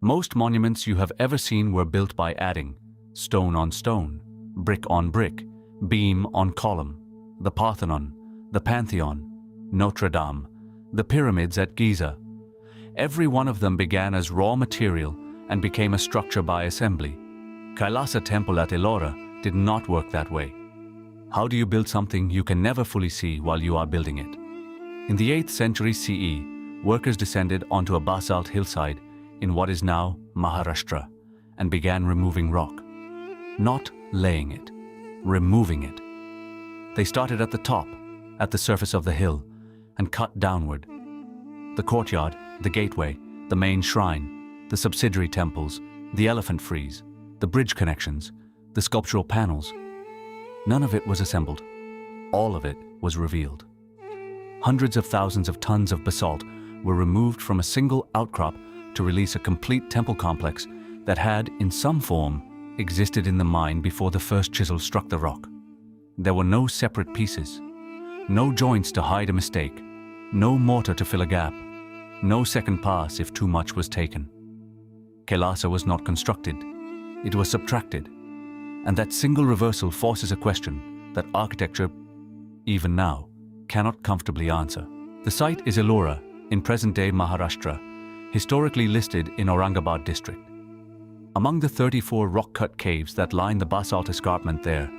Most monuments you have ever seen were built by adding stone on stone, brick on brick, beam on column. The Parthenon, the Pantheon, Notre Dame, the pyramids at Giza. Every one of them began as raw material and became a structure by assembly. Kailasa Temple at Ellora did not work that way. How do you build something you can never fully see while you are building it? In the 8th century CE, workers descended onto a basalt hillside in what is now Maharashtra and began removing rock. Not laying it, removing it. They started at the top, at the surface of the hill, and cut downward. The courtyard, the gateway, the main shrine, the subsidiary temples, the elephant frieze, the bridge connections, the sculptural panels. None of it was assembled. All of it was revealed. Hundreds of thousands of tons of basalt were removed from a single outcrop to release a complete temple complex that had, in some form, existed in the mine before the first chisel struck the rock. There were no separate pieces, no joints to hide a mistake, no mortar to fill a gap, no second pass if too much was taken. Kailasa was not constructed, it was subtracted, and that single reversal forces a question that architecture, even now, cannot comfortably answer. The site is Ellora, in present-day Maharashtra, historically listed in Aurangabad district. Among the 34 rock-cut caves that line the basalt escarpment there,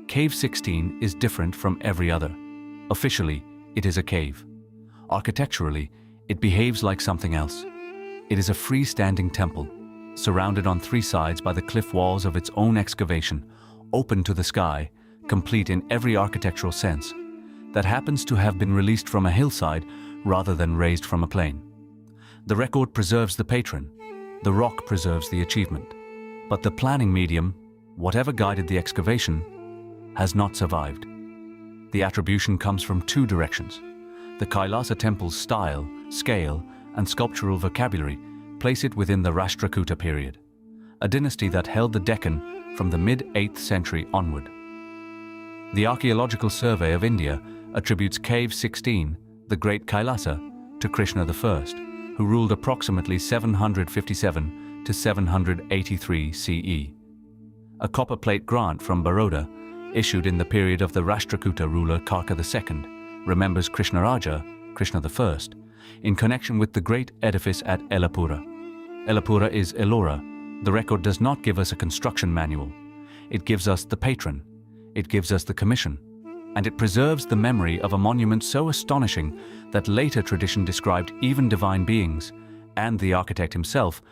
Cave 16 is different from every other. Officially, it is a cave. Architecturally, it behaves like something else. It is a freestanding temple, surrounded on 3 sides by the cliff walls of its own excavation, open to the sky, complete in every architectural sense, that happens to have been released from a hillside rather than raised from a plain. The record preserves the patron, the rock preserves the achievement, but the planning medium, whatever guided the excavation, has not survived. The attribution comes from 2 directions. The Kailasa Temple's style, scale, and sculptural vocabulary place it within the Rashtrakuta period, a dynasty that held the Deccan from the mid-8th century onward. The Archaeological Survey of India attributes Cave 16, the Great Kailasa, to Krishna I, who ruled approximately 757 to 783 CE. A copper-plate grant from Baroda, issued in the period of the Rashtrakuta ruler Karka II, remembers Krishnaraja, Krishna I, in connection with the great edifice at Elapura. Elapura is Ellora. The record does not give us a construction manual. It gives us the patron. It gives us the commission. And it preserves the memory of a monument so astonishing that later tradition described even divine beings, and the architect himself,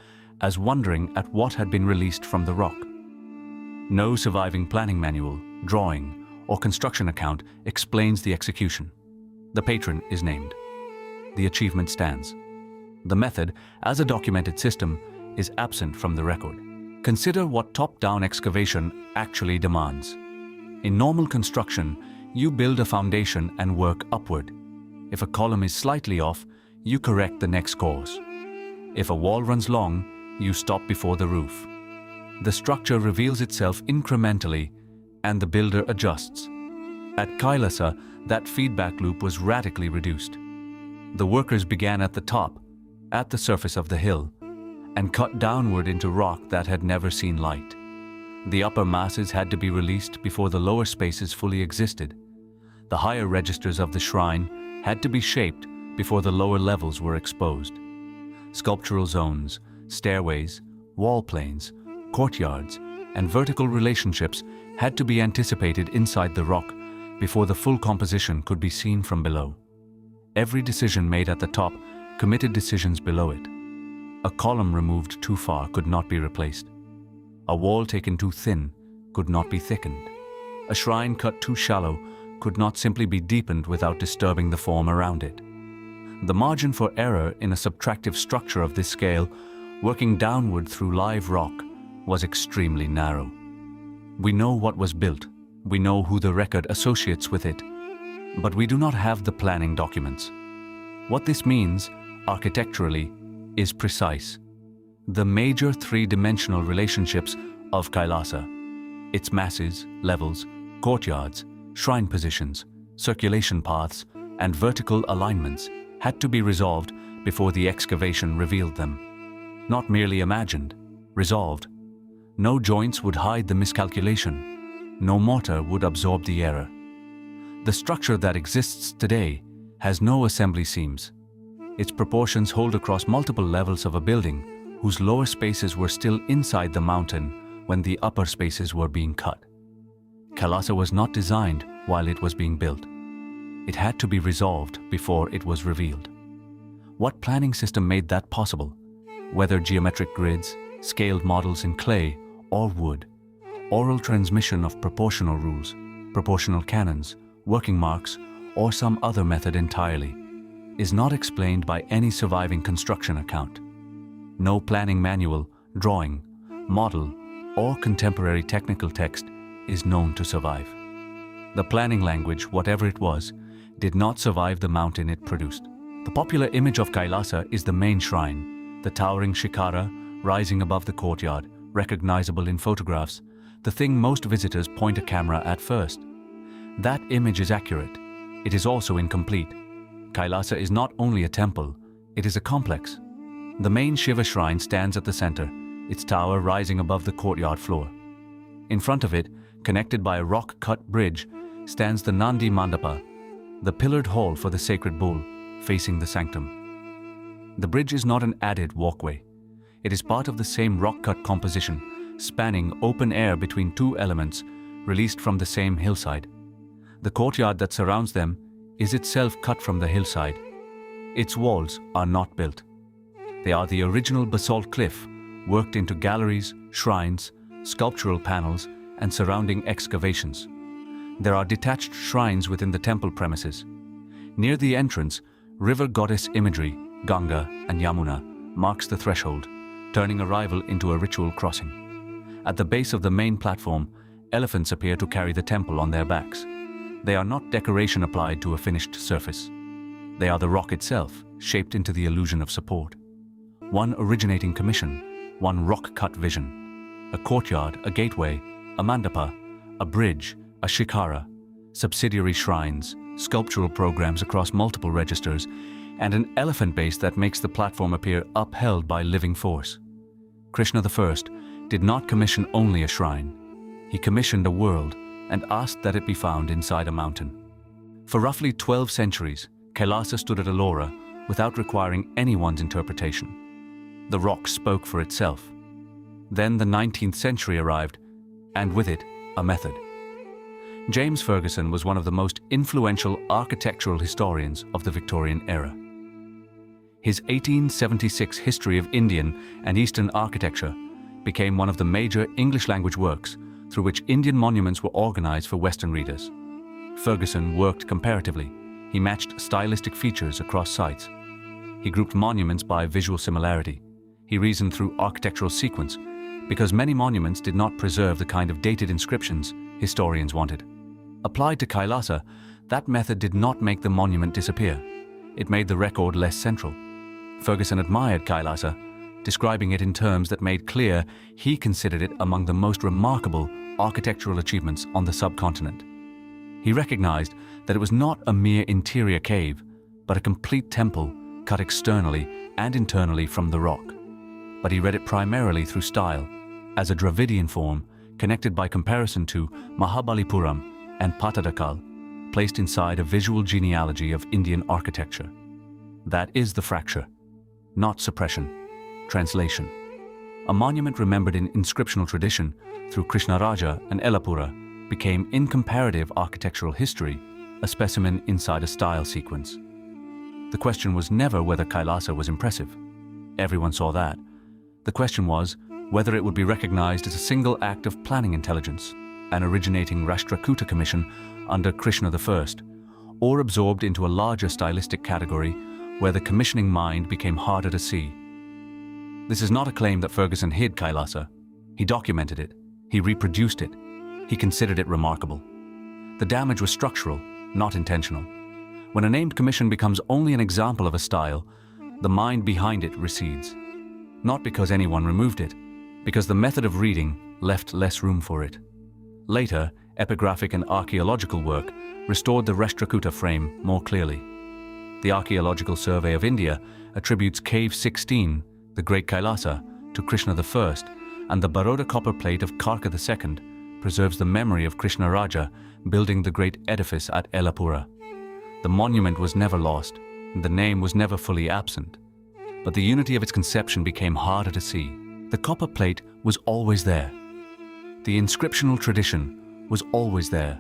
as wondering at what had been released from the rock. No surviving planning manual, drawing, or construction account explains the execution. The patron is named. The achievement stands. The method, as a documented system, is absent from the record. Consider what top-down excavation actually demands. In normal construction, you build a foundation and work upward. If a column is slightly off, you correct the next course. If a wall runs long, you stop before the roof. The structure reveals itself incrementally, and the builder adjusts. At Kailasa, that feedback loop was radically reduced. The workers began at the top, at the surface of the hill, and cut downward into rock that had never seen light. The upper masses had to be released before the lower spaces fully existed. The higher registers of the shrine had to be shaped before the lower levels were exposed. Sculptural zones, stairways, wall planes, courtyards, and vertical relationships had to be anticipated inside the rock before the full composition could be seen from below. Every decision made at the top committed decisions below it. A column removed too far could not be replaced. A wall taken too thin could not be thickened. A shrine cut too shallow could not simply be deepened without disturbing the form around it. The margin for error in a subtractive structure of this scale, working downward through live rock, was extremely narrow. We know what was built, we know who the record associates with it, but we do not have the planning documents. What this means, architecturally, is precise. The major 3-dimensional relationships of Kailasa, its masses, levels, courtyards, shrine positions, circulation paths, and vertical alignments had to be resolved before the excavation revealed them. not merely imagined, resolved. No joints would hide the miscalculation. No mortar would absorb the error. The structure that exists today has no assembly seams. Its proportions hold across multiple levels of a building whose lower spaces were still inside the mountain when the upper spaces were being cut. Kailasa was not designed while it was being built. It had to be resolved before it was revealed. What planning system made that possible? Whether geometric grids, scaled models in clay or wood, oral transmission of proportional rules, proportional canons, working marks, or some other method entirely, is not explained by any surviving construction account. No planning manual, drawing, model, or contemporary technical text is known to survive. The planning language, whatever it was, did not survive the mountain it produced. The popular image of Kailasa is the main shrine, the towering shikara rising above the courtyard, recognizable in photographs, the thing most visitors point a camera at first. That image is accurate. It is also incomplete. Kailasa is not only a temple, it is a complex. The main Shiva shrine stands at the center, its tower rising above the courtyard floor. In front of it, connected by a rock-cut bridge, stands the Nandi Mandapa, the pillared hall for the sacred bull, facing the sanctum. The bridge is not an added walkway. It is part of the same rock-cut composition, spanning open air between two elements released from the same hillside. The courtyard that surrounds them is itself cut from the hillside. Its walls are not built. They are the original basalt cliff, worked into galleries, shrines, sculptural panels, and surrounding excavations. There are detached shrines within the temple premises. Near the entrance, river goddess imagery, Ganga and Yamuna, marks the threshold, turning arrival into a ritual crossing. At the base of the main platform, elephants appear to carry the temple on their backs. They are not decoration applied to a finished surface. They are the rock itself, shaped into the illusion of support. One originating commission, one rock-cut vision. A courtyard, a gateway, a mandapa, a bridge, a shikara, subsidiary shrines, sculptural programs across multiple registers, and an elephant base that makes the platform appear upheld by living force. Krishna I did not commission only a shrine. He commissioned a world and asked that it be found inside a mountain. For roughly 12 centuries, Kailasa stood at Ellora without requiring anyone's interpretation. The rock spoke for itself. Then the 19th century arrived, and with it, a method. James Fergusson was one of the most influential architectural historians of the Victorian era. His 1876 History of Indian and Eastern Architecture became one of the major English-language works through which Indian monuments were organized for Western readers. Fergusson worked comparatively. He matched stylistic features across sites. He grouped monuments by visual similarity. He reasoned through architectural sequence, because many monuments did not preserve the kind of dated inscriptions historians wanted. Applied to Kailasa, that method did not make the monument disappear. It made the record less central. Fergusson admired Kailasa, describing it in terms that made clear he considered it among the most remarkable architectural achievements on the subcontinent. He recognized that it was not a mere interior cave, but a complete temple cut externally and internally from the rock. But he read it primarily through style, as a Dravidian form connected by comparison to Mahabalipuram and Patadakal, placed inside a visual genealogy of Indian architecture. That is the fracture, not suppression, translation. A monument remembered in inscriptional tradition through Krishnaraja and Elapura became, in comparative architectural history, a specimen inside a style sequence. The question was never whether Kailasa was impressive. Everyone saw that. The question was whether it would be recognized as a single act of planning intelligence, an originating Rashtrakuta commission under Krishna I, or absorbed into a larger stylistic category where the commissioning mind became harder to see. This is not a claim that Fergusson hid Kailasa. He documented it. He reproduced it. He considered it remarkable. The damage was structural, not intentional. When a named commission becomes only an example of a style, the mind behind it recedes. Not because anyone removed it, because the method of reading left less room for it. Later, epigraphic and archaeological work restored the Rashtrakuta frame more clearly. The Archaeological Survey of India attributes Cave 16 the great Kailasa, to Krishna I, and the Baroda copper plate of Karka II preserves the memory of Krishnaraja building the great edifice at Elapura. The monument was never lost, and the name was never fully absent, but the unity of its conception became harder to see. The copper plate was always there. The inscriptional tradition was always there.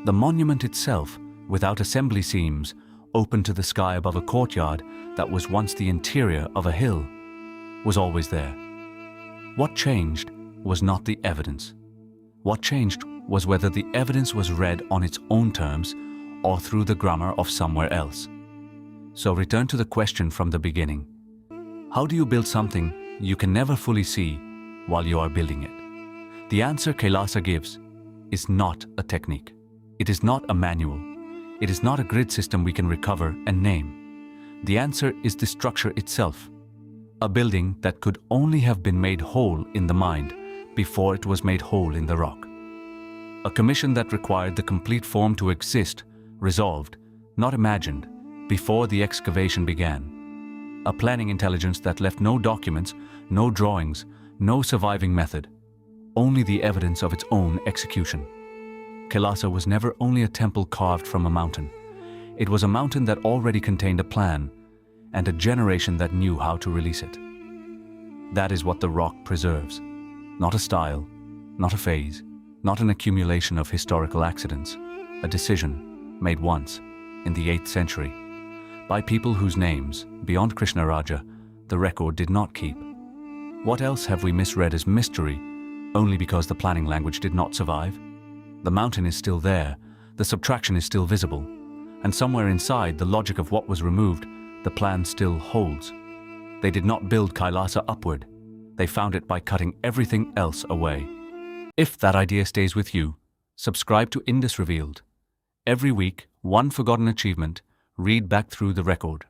The monument itself, without assembly seams, open to the sky above a courtyard that was once the interior of a hill, was always there. What changed was not the evidence. What changed was whether the evidence was read on its own terms or through the grammar of somewhere else. So return to the question from the beginning. How do you build something you can never fully see while you are building it? The answer Kailasa gives is not a technique. It is not a manual. It is not a grid system we can recover and name. The answer is the structure itself. A building that could only have been made whole in the mind before it was made whole in the rock. A commission that required the complete form to exist, resolved, not imagined, before the excavation began. A planning intelligence that left no documents, no drawings, no surviving method, only the evidence of its own execution. Kailasa was never only a temple carved from a mountain. It was a mountain that already contained a plan and a generation that knew how to release it. That is what the rock preserves. Not a style, not a phase, not an accumulation of historical accidents. A decision made once, in the 8th century, by people whose names, beyond Krishnaraja, the record did not keep. What else have we misread as mystery, only because the planning language did not survive? The mountain is still there, the subtraction is still visible, and somewhere inside the logic of what was removed, the plan still holds. They did not build Kailasa upward. They found it by cutting everything else away. If that idea stays with you, subscribe to Indus Revealed. Every week, one forgotten achievement, read back through the record.